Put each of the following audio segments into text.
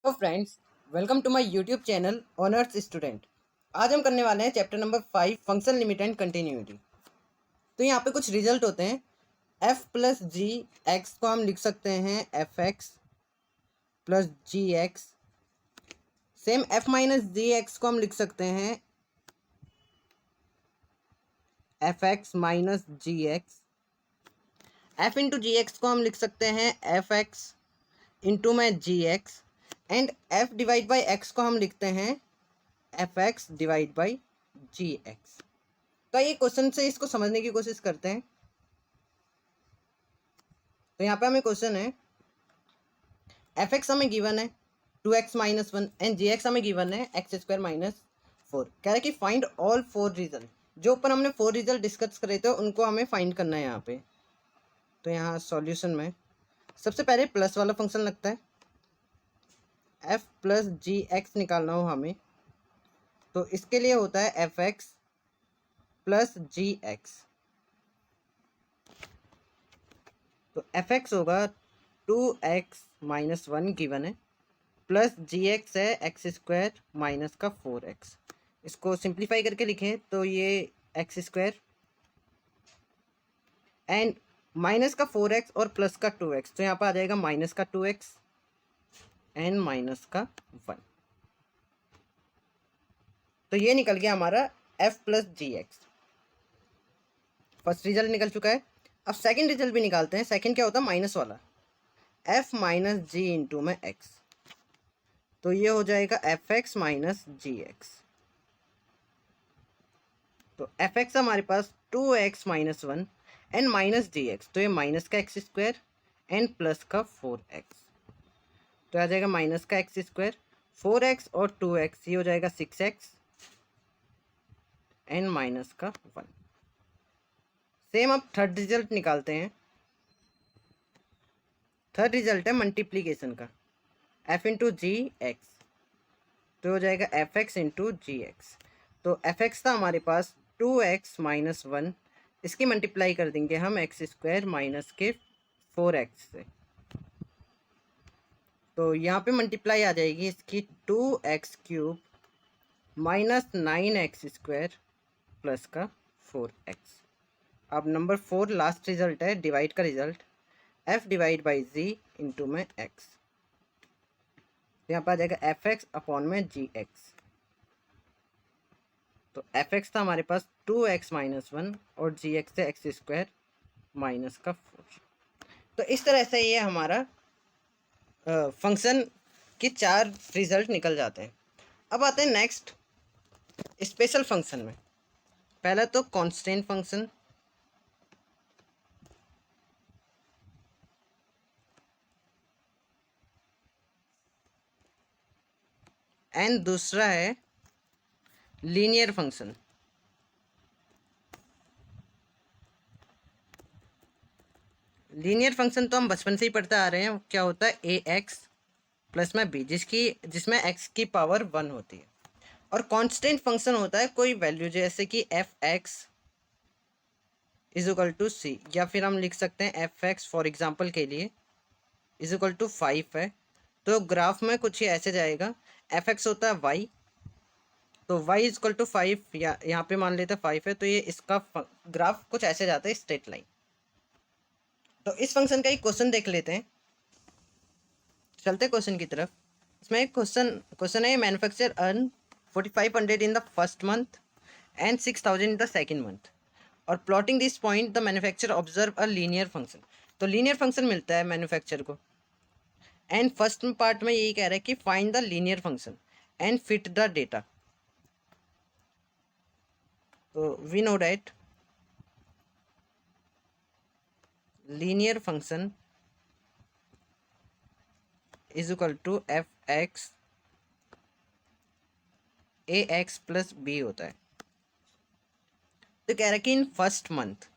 Hello friends, welcome to my YouTube channel honours student. आज हम करने वाले हैं chapter number 5 function limit and continuity. तो यहाँ पे कुछ रिजल्ट होते हैं। f प्लस जी एक्स को हम लिख सकते हैं F X plus G X. Same f minus जी एक्स को हम लिख सकते हैं एफ एक्स माइनस जी X. F into G X को हम लिख सकते हैं एफ एक्स इंटू में G X. And f divide by X को हम लिखते हैं F X divide by G x. तो ये क्वेश्चन से इसको समझने की कोशिश करते हैं। तो यहाँ पे हमें क्वेश्चन है एफ एक्स हमें गिवन है 2x minus one and g x हमें गिवन है एक्स स्क्वायर माइनस फोर। कह रहा है कि फाइंड ऑल फोर रिजल्ट। जो ऊपर हमने फोर रिजल्ट डिस्कस करे थे उनको हमें फाइंड करना है यहाँ पे। तो यहाँ सॉल्यूशन में सबसे पहले प्लस वाला फंक्शन लगता है। एफ प्लस जी एक्स निकालना हो हमें तो इसके लिए होता है f X plus G x. तो एफ एक्स होगा 2x माइनस वन गिवन है प्लस जी एक्स है एक्स स्क्वायर माइनस का 4x। इसको सिंप्लीफाई करके लिखें तो ये एक्स स्क्वायर एंड माइनस का 4x और प्लस का 2x। तो यहाँ पर आ जाएगा माइनस का 2x एंड माइनस का 1। तो ये निकल गया हमारा f plus G x. First result निकल चुका है। अब सेकंड रिजल्ट भी निकालते हैं। सेकंड क्या होता है माइनस वाला f माइनस जी इंटू में x। तो ये हो जाएगा एफ एक्स माइनस जी एक्स। तो एफ एक्स हमारे पास 2x minus one and minus ji x. तो ये माइनस का एक्स स्क्वायर एंड प्लस का 4x। तो आ जाएगा माइनस का एक्स स्क्वायर 4x और 2x। ये हो जाएगा 6x एंड माइनस का 1। सेम अब थर्ड रिजल्ट निकालते हैं। थर्ड रिजल्ट है मल्टीप्लीकेशन का f इंटू जी एक्स। तो हो जाएगा f X into G x. तो एफ एक्स था हमारे पास 2x माइनस वन। इसकी मल्टीप्लाई कर देंगे हम एक्स स्क्वायर माइनस के 4x से। तो यहाँ पे मल्टीप्लाई आ जाएगी इसकी 2x cube minus 9x square plus का 4x। अब नंबर 4 लास्ट रिजल्ट है डिवाइड का result f divide by g into में x। यहाँ पर आ जाएगा एफ एक्स अपॉन में जी एक्स। तो एफ एक्स था हमारे पास 2x माइनस वन और जी एक्स है एक्स स्क्वायर माइनस का 4। तो इस तरह से ये हमारा फंक्शन के 4 रिजल्ट निकल जाते हैं। अब आते हैं नेक्स्ट स्पेशल फंक्शन में। पहला तो कांस्टेंट फंक्शन, एंड दूसरा है लीनियर फंक्शन। लीनियर फंक्शन तो हम बचपन से ही पढ़ते आ रहे हैं। क्या होता है ए एक्स प्लस में बी जिसमें एक्स की पावर 1 होती है। और कांस्टेंट फंक्शन होता है कोई वैल्यू जैसे कि F x is equal to C, या फिर हम लिख सकते हैं एफ एक्स फॉर एग्जाम्पल के लिए इज इक्वल टू 5 है। तो ग्राफ में कुछ ही ऐसे जाएगा। एफ एक्स होता है वाई, तो वाई इज इक्वल टू 5 या यहाँ पे मान लेते हैं 5 है। तो ये इसका ग्राफ कुछ ऐसे जाता है स्ट्रेट लाइन। तो इस फंक्शन का एक क्वेश्चन देख लेते हैं। चलते क्वेश्चन की तरफ। इसमें एक क्वेश्चन है manufacture earn 4500 in the first month and 6000 in the second month और plotting this point the manufacture observe a linear function. तो लीनियर फंक्शन मिलता है मैन्युफैक्चर को। एंड फर्स्ट पार्ट में यही कह रहा है कि find the linear function and fit the data. तो we know that linear function is equal to F X A x plus B होता है। तो कह रहा है कि इन फर्स्ट मंथ,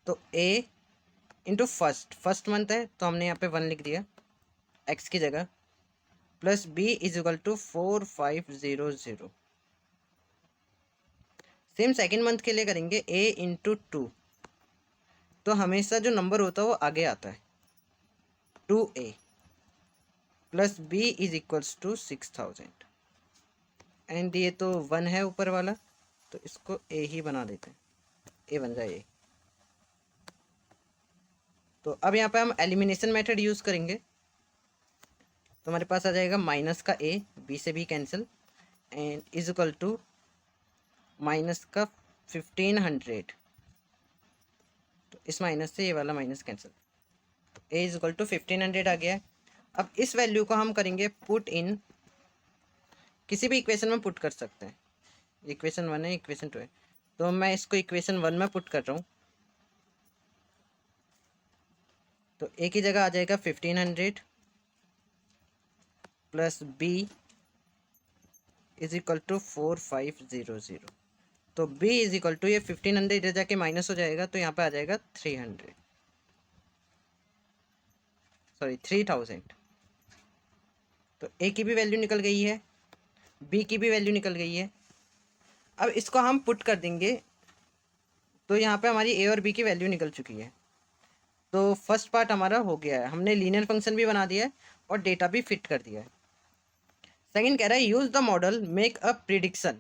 तो ए इंटू फर्स्ट मंथ है तो हमने यहाँ पे 1 लिख दिया एक्स की जगह, plus b is equal to 4500। Same second month के लिए करेंगे ए इंटू टू। तो हमेशा जो नंबर होता है वो आगे आता है 2a। Plus b is equals to 6000 and ये तो 1 है ऊपर वाला, तो इसको ए ही बना देते हैं, ए बन जाए ए। तो अब यहाँ पे हम एलिमिनेशन मेथड यूज़ करेंगे, तो हमारे पास आ जाएगा माइनस का ए, बी से b cancel, and is equal to minus का 1500, तो इस माइनस से ये वाला माइनस कैंसिल, तो ए इज इक्वल टू 1500 आ गया है। अब इस वैल्यू को हम करेंगे पुट इन, किसी भी इक्वेशन में पुट कर सकते हैं, इक्वेशन 1 है, इक्वेशन 2 है, तो मैं इसको इक्वेशन 1 में पुट कर रहा हूँ। तो ए की जगह आ जाएगा 1500 plus b is equal to 4500, तो b इज इक्वल टू ये 1500 इधर जाके माइनस हो जाएगा, तो यहाँ पे आ जाएगा 300, सॉरी 3000। तो a की भी वैल्यू निकल गई है, b की भी वैल्यू निकल गई है। अब इसको हम पुट कर देंगे, तो यहाँ पे हमारी a और b की वैल्यू निकल चुकी है। तो फर्स्ट पार्ट हमारा हो गया है, हमने लीनियर फंक्शन भी बना दिया है और डेटा भी फिट कर दिया है। सेकंड कह रहा है use the model make a prediction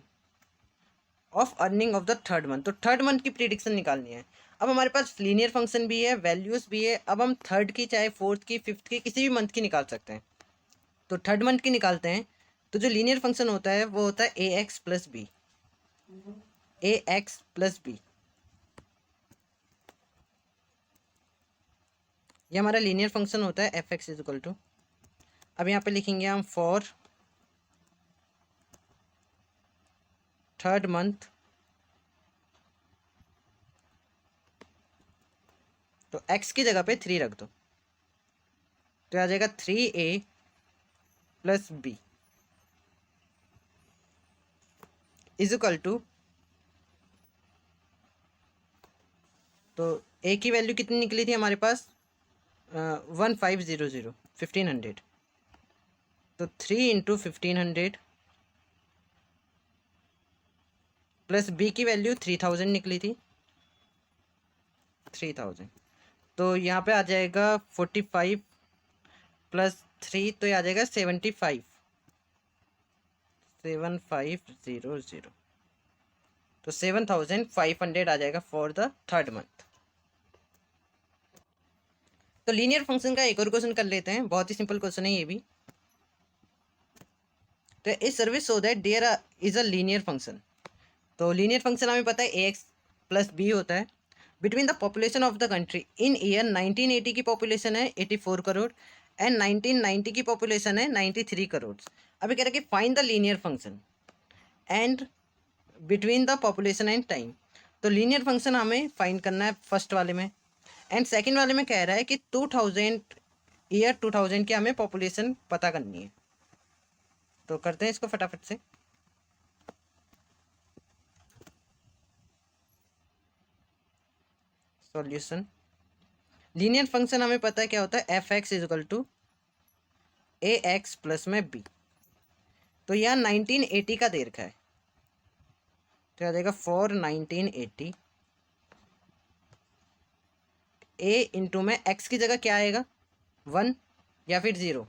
of earning of the third month, तो थर्ड मंथ की प्रिडिक्शन निकालनी है। अब हमारे पास लीनियर फंक्शन भी है, वैल्यूज़ भी है, अब हम थर्ड की चाहे फोर्थ की फिफ्थ की किसी भी मंथ की निकाल सकते हैं। तो थर्ड मंथ की निकालते हैं, तो जो लीनियर फंक्शन होता है वो होता है a x plus b, a x plus b, ये हमारा लीनियर फंक्शन होता है f x is equal to. अब यहाँ पे लिखेंगे हम फॉर थर्ड मंथ, तो x की जगह पे 3 रख दो, तो आ जाएगा 3a plus b is equal to, तो a की वैल्यू कितनी निकली थी हमारे पास 1500, 1500, तो 3 इंटू 1500 प्लस b की वैल्यू 3000 निकली थी, 3000, तो यहाँ पे आ जाएगा 45 प्लस 3, तो ये आ जाएगा 75, 7500, तो 7500 आ जाएगा फॉर द थर्ड मंथ। तो लीनियर फंक्शन का एक और क्वेश्चन कर लेते हैं, बहुत ही सिंपल क्वेश्चन है ये भी। तो इस service so that there is a linear function, तो लीनियर फंक्शन हमें पता है ए एक्स प्लस बी होता है, between the population of the country in year 1980 की पॉपुलेशन है 84 करोड़ एंड 1990 की पॉपुलेशन है 93 करोड़। अभी कह रहा है कि find the linear function and between the population and time, तो लीनियर फंक्शन हमें फाइंड करना है फर्स्ट वाले में, एंड सेकंड वाले में कह रहा है कि 2000 ईयर 2000 की हमें पॉपुलेशन पता करनी है। तो करते हैं इसको फटाफट से। सॉल्यूशन, लीनियर फंक्शन हमें पता है क्या होता है, f x is equal to a x plus में बी, तो यहाँ 1980 का दे रखा है, तो आ जाएगा फॉर 1980 ए इंटू में एक्स की जगह क्या आएगा 1 या फिर 0,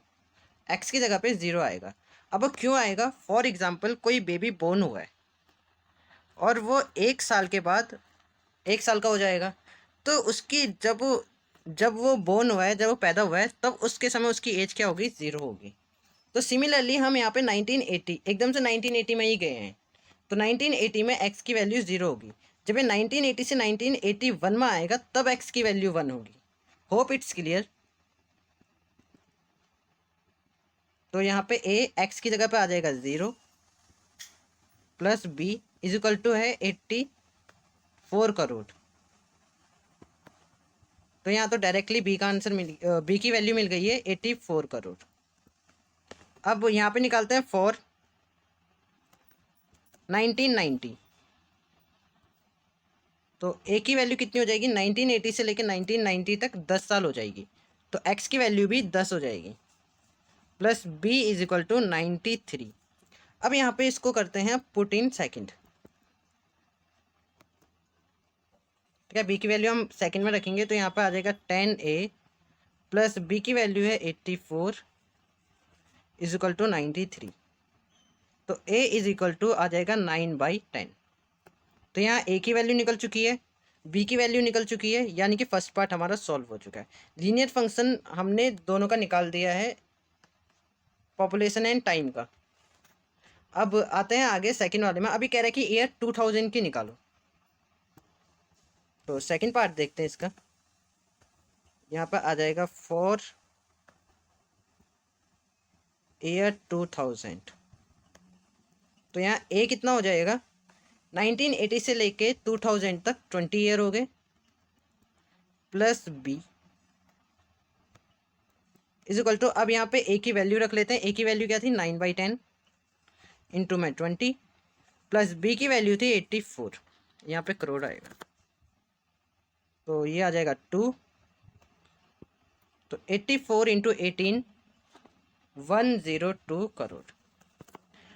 एक्स की जगह पे 0 आएगा। अब वो क्यों आएगा, फॉर एग्जाम्पल कोई बेबी बोर्न हुआ है और वो 1 साल के बाद 1 साल का हो जाएगा, तो उसकी जब वो बोर्न हुआ है, जब वो पैदा हुआ है, तब उसके समय उसकी एज क्या होगी, 0 होगी। तो सिमिलरली हम यहाँ पे 1980 एकदम से 1980 में ही गए हैं, तो 1980 में x की वैल्यू 0 होगी, जब ये 1980 से 1981 में आएगा तब x की वैल्यू 1 होगी। Hope it's clear. तो यहाँ पे a x की जगह पे आ जाएगा 0 plus b is equal to है 84 करोड़, तो यहाँ तो डायरेक्टली b का आंसर b की वैल्यू मिल गई है 84 करोड़। अब यहाँ पे निकालते हैं फॉर 1990, तो a की वैल्यू कितनी हो जाएगी, 1980 से लेकर 1990 तक 10 साल हो जाएगी, तो x की वैल्यू भी 10 हो जाएगी, plus b is equal to 93। अब यहाँ पे इसको करते हैं पुट इन सेकेंड, ठीक है, b की वैल्यू हम सेकेंड में रखेंगे, तो यहाँ पे आ जाएगा 10a प्लस b की वैल्यू है 84 इज इक्वल टू 93। तो a इज इक्वल टू आ जाएगा 9/10। तो यहाँ a की वैल्यू निकल चुकी है, b की वैल्यू निकल चुकी है, यानी कि फर्स्ट पार्ट हमारा सॉल्व हो चुका है। लीनियर फंक्शन हमने दोनों का निकाल दिया है, पॉपुलेशन एंड टाइम का। अब आते हैं आगे सेकंड वाले में। अभी कह रहे हैं कि ईयर 2000 की निकालो, तो सेकंड पार्ट देखते हैं इसका। यहाँ पर आ जाएगा फॉर ईयर 2000। तो यहाँ ए कितना हो जाएगा, 1980 से लेके 2000 तक 20 ईयर हो गए, plus b is equal to, अब यहाँ पे ए की वैल्यू रख लेते हैं। ए की वैल्यू क्या थी, 9/10 इंटू में 20, प्लस बी की वैल्यू थी 84। यहाँ पे करोड़ आएगा, तो ये आ जाएगा 2। तो 84 इंटू 18, 102 करोड़।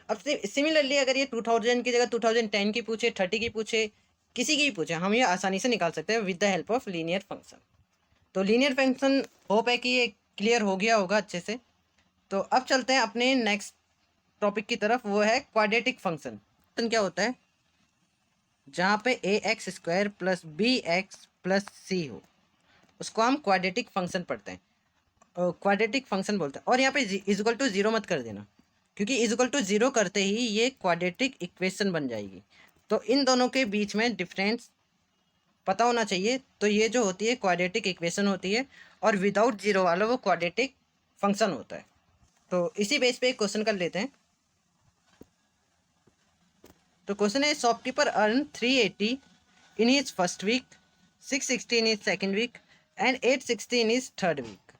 अब सिमिलरली अगर ये 2000 की जगह 2010 की पूछे, 30 की पूछे, किसी की भी पूछे, हम ये आसानी से निकाल सकते हैं with the help of linear function. तो लीनियर फंक्शन होप है कि ये क्लियर हो गया होगा अच्छे से। तो अब चलते हैं अपने नेक्स्ट टॉपिक की तरफ, वो है क्वाड्रेटिक फंक्शन। क्या होता है, जहाँ पे ax² plus bx plus c हो, उसको हम क्वाड्रेटिक फंक्शन पढ़ते हैं, क्वाड्रेटिक फंक्शन बोलते हैं। और यहाँ पे इजक्वल टू 0 मत कर देना, क्योंकि इजक्वल टू 0 करते ही ये क्वाड्रेटिक इक्वेशन बन जाएगी। तो इन दोनों के बीच में डिफरेंस पता होना चाहिए। तो ये जो होती है क्वाड्रेटिक इक्वेशन होती है, और विदाउट जीरो वाला वो क्वाड्रेटिक फंक्शन होता है। तो इसी बेस पे एक क्वेश्चन कर लेते हैं। तो क्वेश्चन है, shopkeeper earn 380 in his first week, 660 in his second week and 860 in his third week.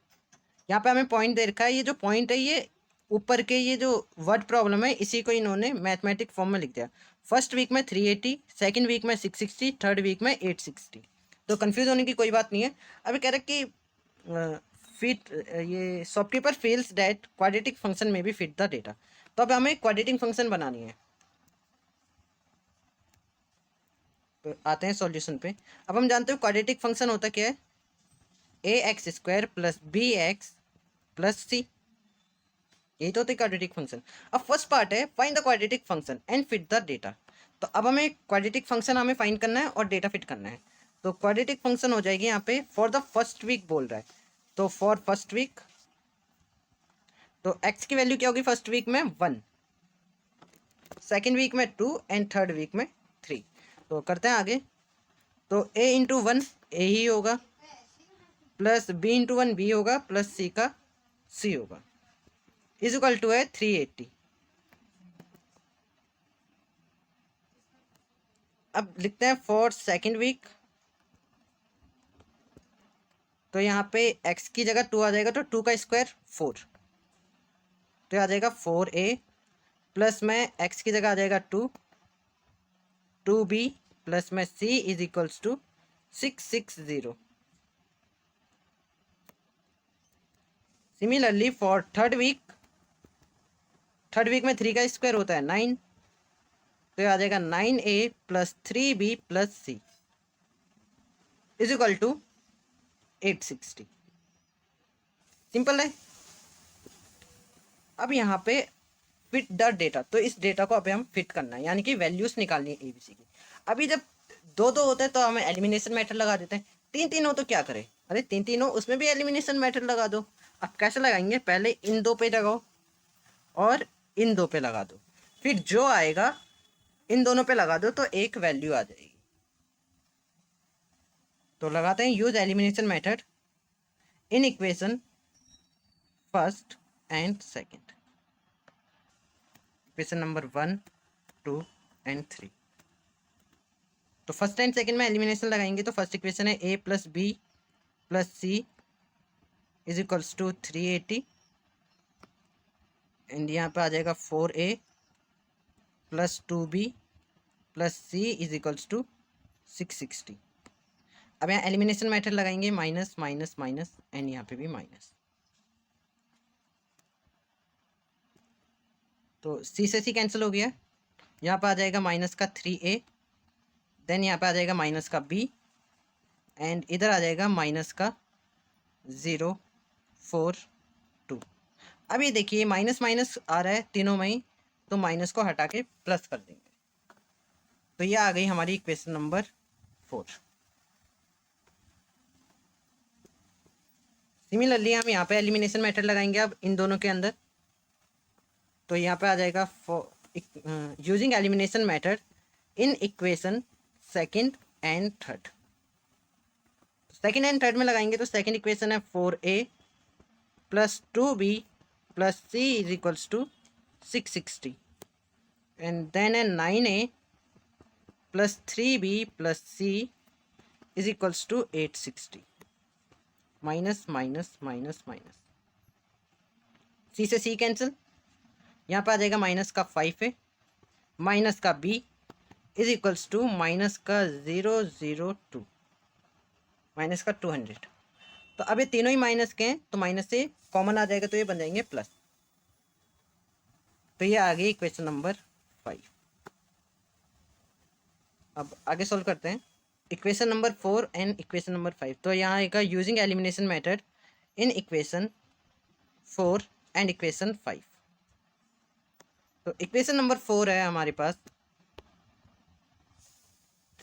यहाँ पे हमें पॉइंट दे रखा है। ये जो पॉइंट है ये ऊपर के ये जो वर्ड प्रॉब्लम है इसी को इन्होंने मैथमेटिक फॉर्म में लिख दिया। फर्स्ट वीक में 380, सेकंड वीक में 660, थर्ड वीक में 860। तो कंफ्यूज होने की कोई बात नहीं है। अभी कह रहे कि फिट ये shopkeeper feels that quadratic function में भी फिट द डेटा। तो अब हमें क्वाड्रेटिक फंक्शन बनानी है। तो आते हैं सॉल्यूशन पे। अब हम जानते हो क्वाड्रेटिक फंक्शन होता क्या है, ax² plus bx plus c। यही तो होता है क्वाड्रेटिक फंक्शन। अब फर्स्ट पार्ट है find the quadratic function and fit the data. तो अब हमें क्वाड्रेटिक फंक्शन हमें फाइंड करना है और डेटा फिट करना है। तो क्वाड्रेटिक फंक्शन हो जाएगी यहाँ पे फॉर द फर्स्ट वीक बोल रहा है, तो फॉर फर्स्ट वीक, तो x की वैल्यू क्या होगी फर्स्ट वीक में 1, सेकेंड वीक में 2 एंड थर्ड वीक में 3। तो करते हैं आगे। तो a इंटू 1 ए ही होगा, प्लस b इंटू 1 बी होगा, प्लस c का c होगा, इज इक्वल टू है 380। अब लिखते हैं फॉर सेकेंड वीक। तो यहाँ पे x की जगह 2 आ जाएगा, तो 2 का स्क्वायर 4, तो आ जाएगा 4a, प्लस में x की जगह आ जाएगा 2, 2b, प्लस में c is equals to 660। Similarly for third week में 3 का स्क्वायर होता है 9, तो आ जाएगा 9a plus 3b plus c is equal to 860। Simple है। अब यहाँ पे फिट द डेटा, तो इस डेटा को अभी हम फिट करना है, यानी कि वैल्यूज निकालनी है एबीसी की। अभी जब दो दो होते हैं तो हमें एलिमिनेशन मेथड लगा देते हैं, तीन तीन हो तो क्या करें, अरे तीन तीन हो उसमें भी एलिमिनेशन मेथड लगा दो। अब कैसे लगाएंगे, पहले इन दो पे लगाओ और इन दो पे लगा दो, फिर जो आएगा इन दोनों पे लगा दो तो एक वैल्यू आ जाएगी। तो लगाते हैं use elimination method in equation first and second, equation number 1, 2 and 3। तो फर्स्ट एंड सेकेंड में एलिमिनेशन लगाएंगे। तो फर्स्ट इक्वेशन है a plus B plus C is equals to 380, and यहाँ पे आ जाएगा 4a plus 2b plus C is equals to 660। अब यहाँ एलिमिनेशन मेथड लगाएंगे, माइनस माइनस माइनस, एंड यहाँ पे भी माइनस। तो c से c कैंसिल हो गया, यहाँ पे आ जाएगा माइनस का 3a, देन यहाँ पे आ जाएगा माइनस का b, एंड इधर आ जाएगा माइनस का 0, 4, 2। अब ये देखिए माइनस माइनस आ रहा है तीनों में ही, तो माइनस को हटा के प्लस कर देंगे। तो ये आ गई हमारी इक्वेशन नंबर 4। सिमिलरली हम यहाँ पे एलिमिनेशन मेथड लगाएंगे अब इन दोनों के अंदर। तो यहाँ पे आ जाएगा using elimination method in equation second and third. Second and third में लगाएंगे तो सेकंड इक्वेशन है 4a plus 2b plus c is equals to 660 and then है 9a plus 3b plus c is equals to 860। Minus minus minus minus, C से C cancel, यहाँ पे आ जाएगा माइनस का 5a माइनस का b is equals to minus का 002 minus का 200। तो अब ये तीनों ही माइनस के हैं तो माइनस से कॉमन आ जाएगा तो ये बन जाएंगे प्लस। तो ये आ गई इक्वेशन नंबर 5। अब आगे सॉल्व करते हैं equation number 4 and equation number 5। तो यहाँ आएगा using elimination method in equation 4 and equation 5। तो इक्वेशन नंबर 4 है हमारे पास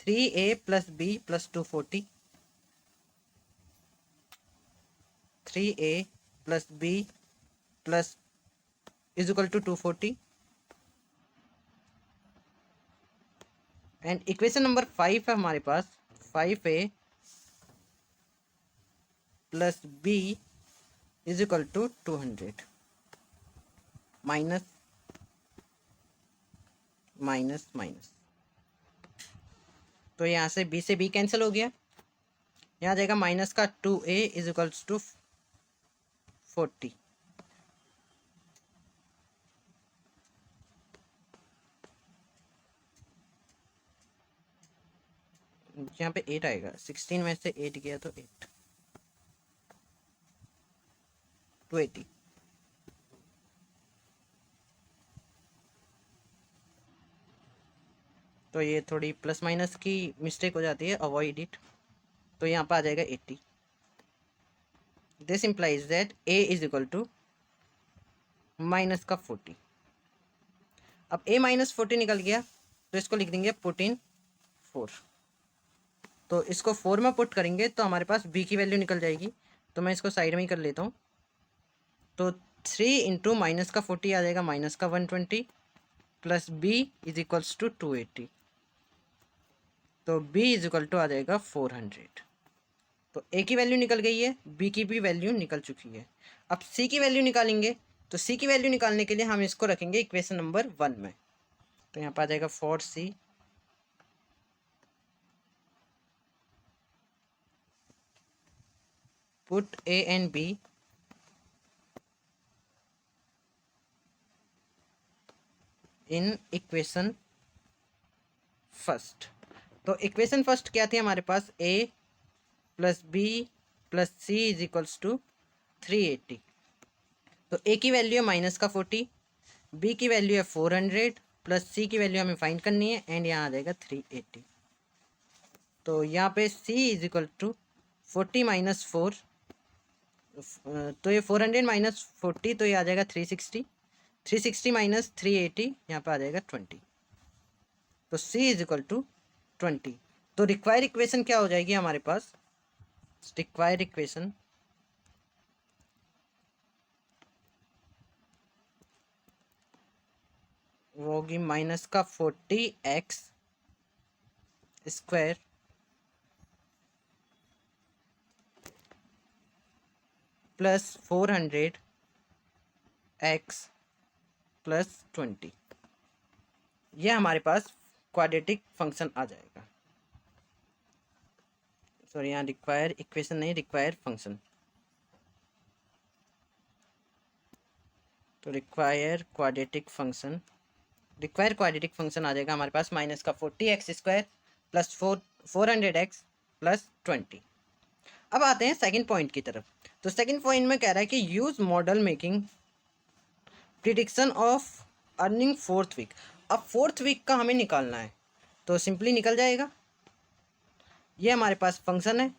3a plus B plus 240, 3a plus B plus is equal to 240 and equation number 5 है हमारे पास 5a plus b is equal to 200 minus minus minus. तो यहाँ से b से b कैंसिल हो गया, यहाँ जाएगा माइनस का 2a इज इक्वल्स टू 40 यहाँ पे 8 आएगा, 16 में से 8 गया तो 8 280। तो ये थोड़ी प्लस माइनस की मिस्टेक हो जाती है, अवॉइड इट। तो यहाँ पर आ जाएगा 80। This implies that a is equal to minus का 40। अब a माइनस 40 निकल गया तो इसको लिख देंगे पुट इन 4। तो इसको 4 में पुट करेंगे तो हमारे पास b की वैल्यू निकल जाएगी। तो मैं इसको साइड में ही कर लेता हूँ। तो 3 इंटू माइनस का 40 आ जाएगा माइनस का 120 plus b is equals to 280। तो b इज इक्वल टू आ जाएगा 400। तो a की वैल्यू निकल गई है, b की भी वैल्यू निकल चुकी है। अब c की वैल्यू निकालेंगे तो c की वैल्यू निकालने के लिए हम इसको रखेंगे इक्वेशन नंबर 1 में। तो यहाँ पर आ जाएगा 4c put a and b in equation first. तो इक्वेशन फर्स्ट क्या थी हमारे पास, a plus B plus C is equals to 380। तो a की वैल्यू है माइनस का 40, b की वैल्यू है 400 प्लस c की वैल्यू हमें फाइंड करनी है एंड यहाँ आ जाएगा 380। तो यहाँ पे c is equal to 40 minus 4, तो ये 400 माइनस 40 तो ये आ जाएगा 360, 360 माइनस 380 यहाँ पे आ जाएगा 20। तो c इज इक्वल टू 20। तो रिक्वायर्ड इक्वेशन क्या हो जाएगी हमारे पास, रिक्वायर्ड इक्वेशन वो होगी माइनस का 40x square plus 400x plus 20। ये हमारे पास क्वाड्रेटिक फंक्शन आ जाएगा। सॉरी यहाँ रिक्वायर इक्वेशन नहीं, रिक्वायर फंक्शन। तो रिक्वायर क्वाड्रेटिक फंक्शन आ जाएगा हमारे पास माइनस का 40x square plus 400x plus 20। अब आते हैं सेकंड पॉइंट की तरफ। तो सेकंड पॉइंट में कह रहा है कि use model making prediction of earning fourth week. अब फोर्थ वीक का हमें निकालना है तो सिंपली निकल जाएगा। ये हमारे पास फंक्शन है,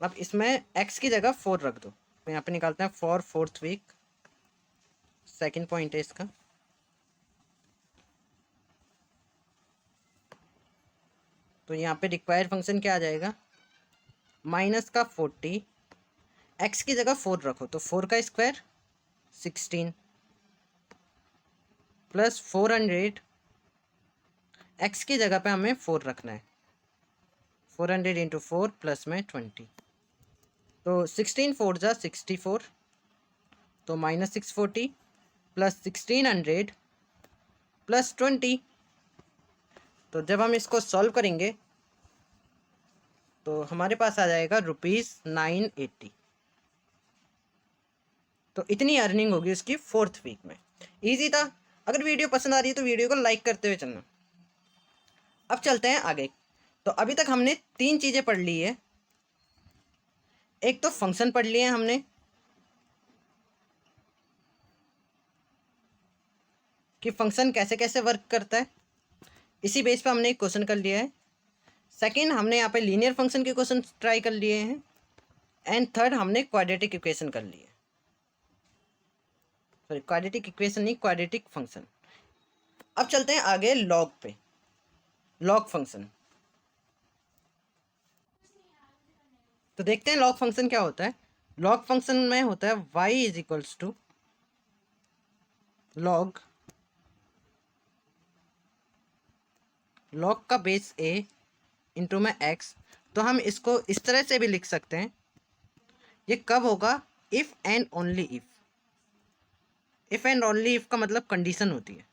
अब इसमें x की जगह 4 रख दो तो यहाँ पे निकालते हैं for 4th week, second point है इसका। तो यहाँ पे रिक्वायर्ड फंक्शन क्या आ जाएगा, माइनस का 40, एक्स की जगह 4 रखो तो 4 का स्क्वायर 16 प्लस 400, एक्स की जगह पे हमें 4 रखना है, 400 इंटू 4 प्लस में 20, तो 16 4 जा 64, तो माइनस 640 प्लस 1600 प्लस 20। तो जब हम इसको सॉल्व करेंगे तो हमारे पास आ जाएगा ₹980। तो इतनी अर्निंग होगी उसकी 4th वीक में। ईजी था। अगर वीडियो पसंद आ रही है तो वीडियो को लाइक करते हुए चलना। अब चलते हैं आगे। तो अभी तक हमने 3 चीज़ें पढ़ ली है। एक तो फंक्शन पढ़ लिए हैं हमने कि फंक्शन कैसे कैसे वर्क करता है, इसी बेस पे हमने एक क्वेश्चन कर लिया है। सेकंड, हमने यहाँ पे लीनियर फंक्शन के क्वेश्चन ट्राई कर लिए हैं। एंड थर्ड, हमने क्वाड्रेटिक इक्वेशन कर ली है। सॉरी, क्वाड्रेटिक इक्वेशन नहीं, क्वाड्रेटिक फंक्शन। अब चलते हैं आगे लॉग पे, लॉग फंक्शन। तो देखते हैं लॉग फंक्शन क्या होता है। लॉग फंक्शन में होता है y is equals to log, log का बेस a इंटू में x। तो हम इसको इस तरह से भी लिख सकते हैं, ये कब होगा, if and only if. If and only if का मतलब कंडीशन होती है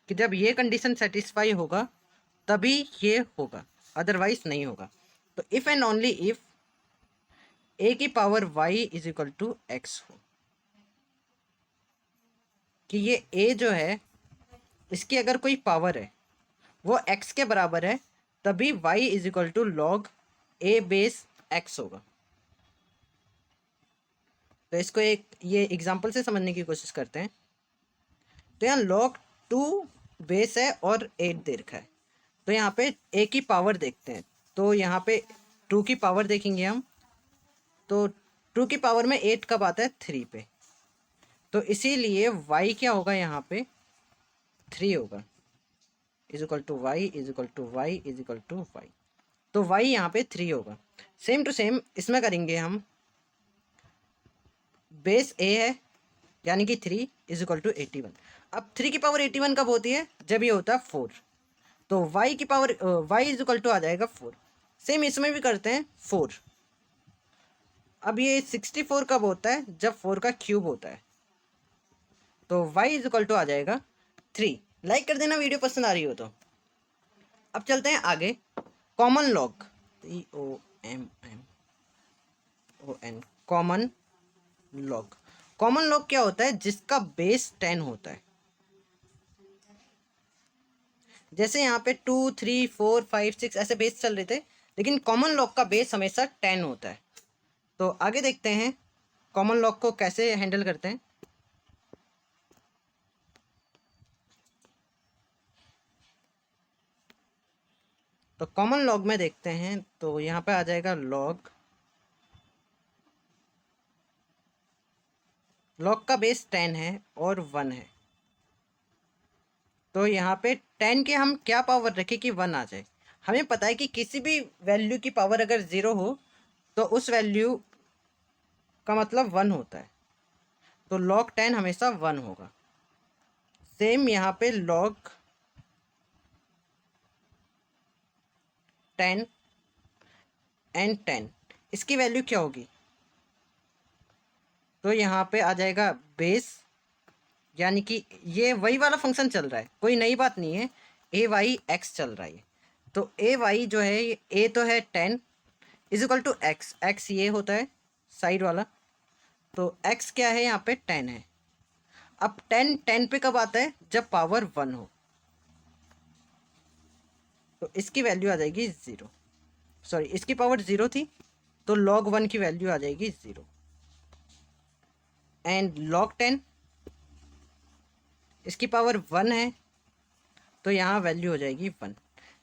कि जब ये कंडीशन सेटिस्फाई होगा तभी ये होगा, अदरवाइज नहीं होगा। तो if and only if a की power y is equal to X हो, कि ये a जो है इसकी अगर कोई पावर है वो x के बराबर है, तभी y is equal to log a base x होगा। तो इसको एक ये एग्जांपल से समझने की कोशिश करते हैं। तो यहाँ log 2 बेस है और 8 दे रखा है। तो यहाँ पे a की पावर देखते हैं। तो यहाँ पे 2 की पावर देखेंगे हम, तो 2 की पावर में 8 कब आता है, 3 पे। तो इसीलिए y क्या होगा, यहाँ पे 3 होगा, is equal to Y is equal to Y is equal to Y. तो y यहाँ पे 3 होगा। सेम टू सेम इसमें करेंगे हम, बेस a है यानी कि 3 इज इक्वल टू 81। अब 3 की पावर 81 कब होती है, जब ये होता है 4। तो y की power y is equal to आ जाएगा 4। सेम इसमें भी करते हैं 4। अब ये 64 कब होता है, जब 4 का क्यूब होता है। तो y इज इक्वल टू आ जाएगा 3। लाइक कर देना वीडियो पसंद आ रही हो तो। अब चलते हैं आगे, common log, COMMON, common log. Common log क्या होता है, जिसका बेस 10 होता है। जैसे यहाँ पे 2 3 4 5 6 ऐसे बेस चल रहे थे, लेकिन कॉमन लॉग का बेस हमेशा 10 होता है। तो आगे देखते हैं कॉमन लॉग को कैसे हैंडल करते हैं। तो कॉमन लॉग में देखते हैं, तो यहाँ पे आ जाएगा लॉग, लॉग का बेस 10 है और 1 है। तो यहाँ पे 10 के हम क्या पावर रखें कि 1 आ जाए। हमें पता है कि किसी भी वैल्यू की पावर अगर 0 हो तो उस वैल्यू का मतलब 1 होता है। तो log 10 हमेशा 1 होगा। सेम यहाँ पे log 10 एंड 10, इसकी वैल्यू क्या होगी, तो यहाँ पे आ जाएगा बेस, यानी कि ये वही वाला फंक्शन चल रहा है, कोई नई बात नहीं है, ए वाई एक्स चल रहा है। तो ए वाई जो है, ये ए तो है 10 is equal to X, X ये होता है साइड वाला, तो एक्स क्या है यहाँ पे 10 है। अब 10 10 पे कब आता है, जब पावर 1 हो। तो इसकी वैल्यू आ जाएगी 0, सॉरी इसकी पावर 0 थी, तो log 1 की वैल्यू आ जाएगी 0। एंड log 10 इसकी पावर 1 है, तो यहाँ वैल्यू हो जाएगी 1।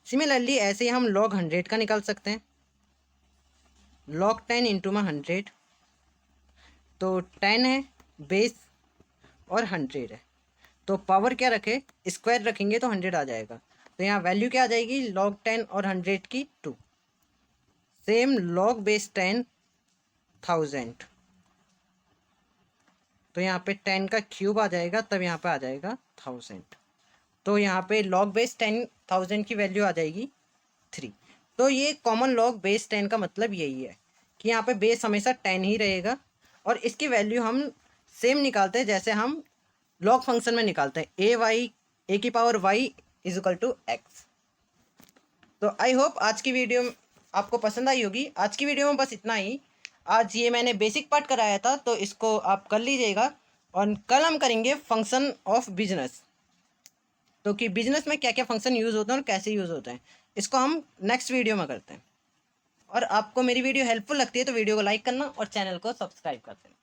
सिमिलरली ऐसे ही हम log 100 का निकाल सकते हैं। log 10 इंटू में 100 तो 10 है, बेस और 100 है, तो पावर क्या रखे, स्क्वायर रखेंगे तो 100 आ जाएगा। तो यहाँ वैल्यू क्या आ जाएगी, log 10 और 100 की 2। सेम log बेस 10 1000, तो यहाँ पे 10 का क्यूब आ जाएगा, तब यहाँ पे आ जाएगा 1000। तो यहाँ पे log बेस 10,000 की वैल्यू आ जाएगी 3। तो ये कॉमन log बेस 10 का मतलब यही है कि यहाँ पे बेस हमेशा 10 ही रहेगा, और इसकी वैल्यू हम सेम निकालते हैं जैसे हम log फंक्शन में निकालते हैं, ए की power Y is equal to X. तो आई होप आज की वीडियो आपको पसंद आई होगी। आज की वीडियो में बस इतना ही। आज ये मैंने बेसिक पार्ट कराया था, तो इसको आप कर लीजिएगा, और कल हम करेंगे फंक्शन ऑफ बिजनेस। तो कि बिजनेस में क्या क्या फंक्शन यूज़ होते हैं और कैसे यूज़ होते हैं, इसको हम नेक्स्ट वीडियो में करते हैं। और आपको मेरी वीडियो हेल्पफुल लगती है तो वीडियो को लाइक करना और चैनल को सब्सक्राइब कर देना।